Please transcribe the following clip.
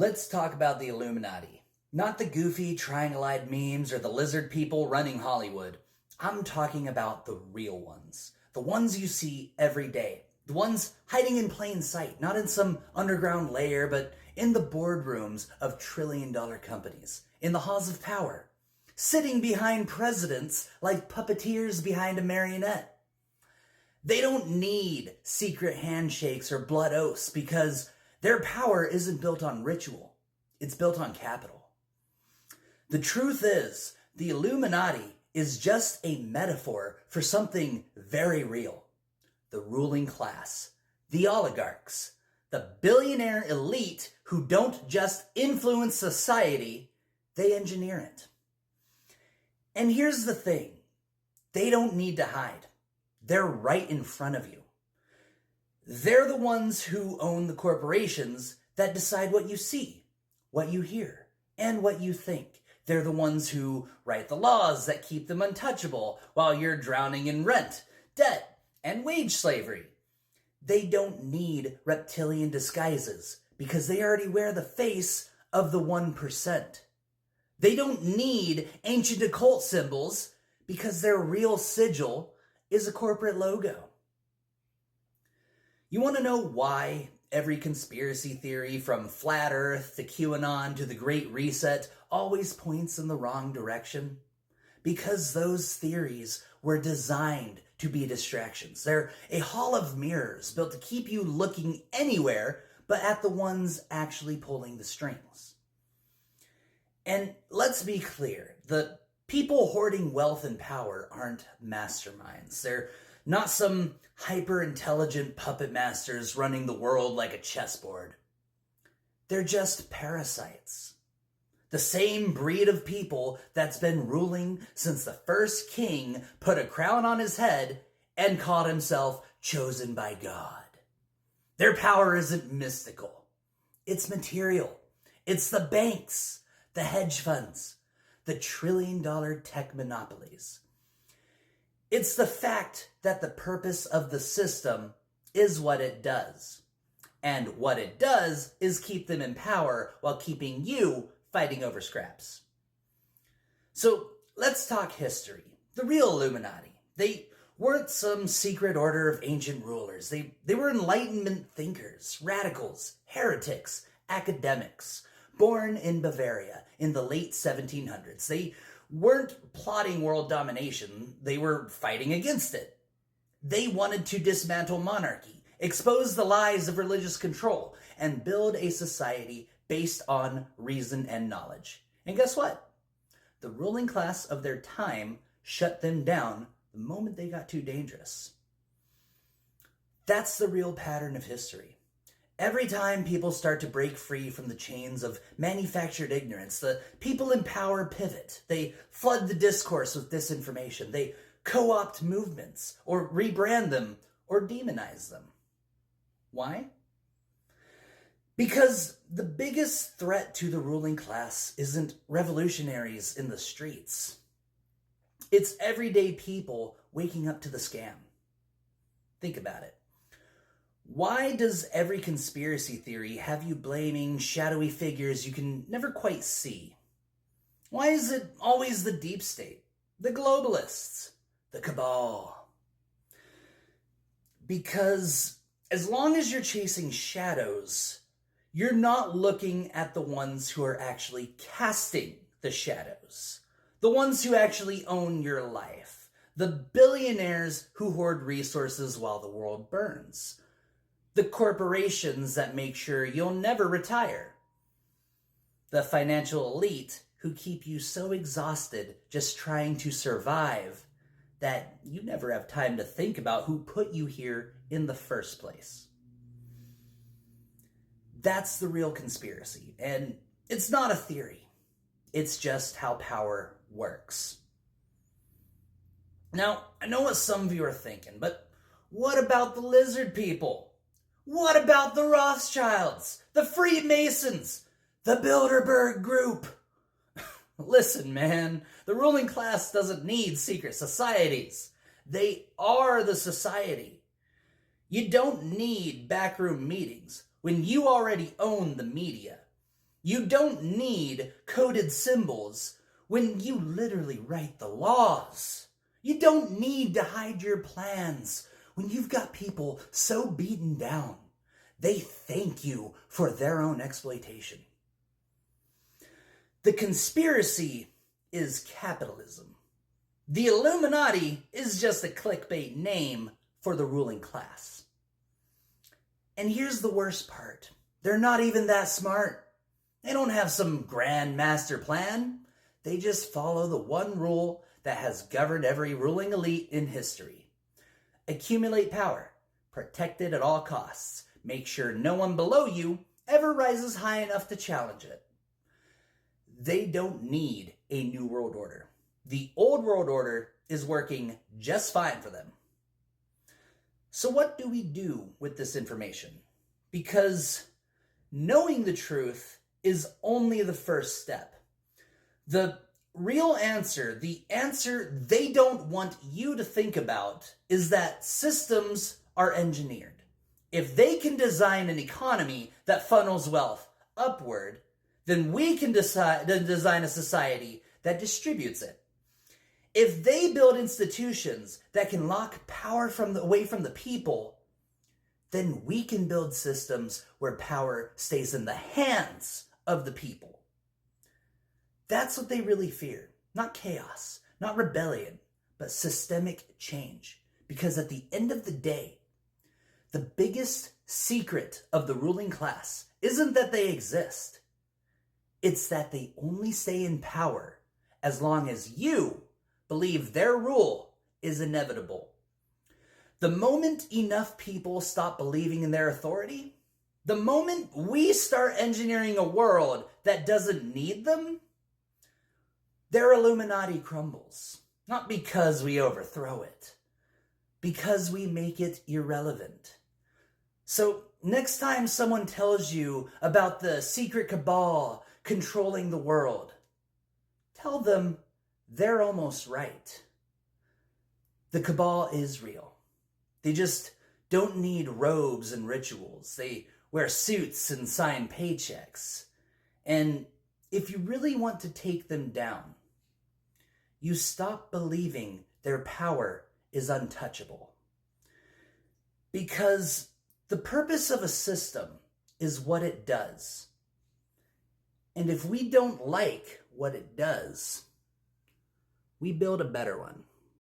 Let's talk about the Illuminati. Not the goofy, triangle-eyed memes or the lizard people running Hollywood. I'm talking about the real ones. The ones you see every day. The ones hiding in plain sight, not in some underground lair, but in the boardrooms of trillion-dollar companies, in the halls of power, sitting behind presidents like puppeteers behind a marionette. They don't need secret handshakes or blood oaths because their power isn't built on ritual. It's built on capital. The truth is, the Illuminati is just a metaphor for something very real. The ruling class, the oligarchs, the billionaire elite who don't just influence society, they engineer it. And here's the thing, they don't need to hide. They're right in front of you. They're the ones who own the corporations that decide what you see, what you hear, and what you think. They're the ones who write the laws that keep them untouchable while you're drowning in rent, debt, and wage slavery. They don't need reptilian disguises because they already wear the face of the 1%. They don't need ancient occult symbols because their real sigil is a corporate logo. You want to know why every conspiracy theory from Flat Earth to QAnon to the Great Reset always points in the wrong direction? Because those theories were designed to be distractions. They're a hall of mirrors built to keep you looking anywhere but at the ones actually pulling the strings. And let's be clear, the people hoarding wealth and power aren't masterminds. They're not some hyper-intelligent puppet masters running the world like a chessboard. They're just parasites. The same breed of people that's been ruling since the first king put a crown on his head and called himself chosen by God. Their power isn't mystical. It's material. It's the banks, the hedge funds, the trillion-dollar tech monopolies. It's the fact that the purpose of the system is what it does. And what it does is keep them in power while keeping you fighting over scraps. So let's talk history. The real Illuminati. They weren't some secret order of ancient rulers. They were Enlightenment thinkers, radicals, heretics, academics, born in Bavaria in the late 1700s. They weren't plotting world domination, they were fighting against it. They wanted to dismantle monarchy, expose the lies of religious control, and build a society based on reason and knowledge. And guess what? The ruling class of their time shut them down the moment they got too dangerous. That's the real pattern of history. Every time people start to break free from the chains of manufactured ignorance, the people in power pivot. They flood the discourse with disinformation. They co-opt movements, or rebrand them, or demonize them. Why? Because the biggest threat to the ruling class isn't revolutionaries in the streets. It's everyday people waking up to the scam. Think about it. Why does every conspiracy theory have you blaming shadowy figures you can never quite see? Why is it always the deep state, the globalists, the cabal? Because as long as you're chasing shadows, you're not looking at the ones who are actually casting the shadows, the ones who actually own your life, the billionaires who hoard resources while the world burns. The corporations that make sure you'll never retire. The financial elite who keep you so exhausted just trying to survive that you never have time to think about who put you here in the first place. That's the real conspiracy, and it's not a theory. It's just how power works. Now, I know what some of you are thinking, but what about the lizard people? What about the Rothschilds, the Freemasons, the Bilderberg Group? Listen, man, the ruling class doesn't need secret societies. They are the society. You don't need backroom meetings when you already own the media. You don't need coded symbols when you literally write the laws. You don't need to hide your plans when you've got people so beaten down they thank you for their own exploitation. The conspiracy is capitalism. The Illuminati is just a clickbait name for the ruling class. And here's the worst part. They're not even that smart. They don't have some grand master plan. They just follow the one rule that has governed every ruling elite in history. Accumulate power. Protect it at all costs. Make sure no one below you ever rises high enough to challenge it. They don't need a new world order. The old world order is working just fine for them. So what do we do with this information? Because knowing the truth is only the first step. The real answer, the answer they don't want you to think about, is that systems are engineered. If they can design an economy that funnels wealth upward, then we can design a society that distributes it. If they build institutions that can lock power away from the people, then we can build systems where power stays in the hands of the people. That's what they really fear. Not chaos, not rebellion, but systemic change. Because at the end of the day, the biggest secret of the ruling class isn't that they exist. It's that they only stay in power as long as you believe their rule is inevitable. The moment enough people stop believing in their authority, the moment we start engineering a world that doesn't need them, their Illuminati crumbles. Not because we overthrow it, because we make it irrelevant. So next time someone tells you about the secret cabal controlling the world, tell them they're almost right. The cabal is real. They just don't need robes and rituals. They wear suits and sign paychecks. And if you really want to take them down, you stop believing their power is untouchable. Because the purpose of a system is what it does. And if we don't like what it does, we build a better one.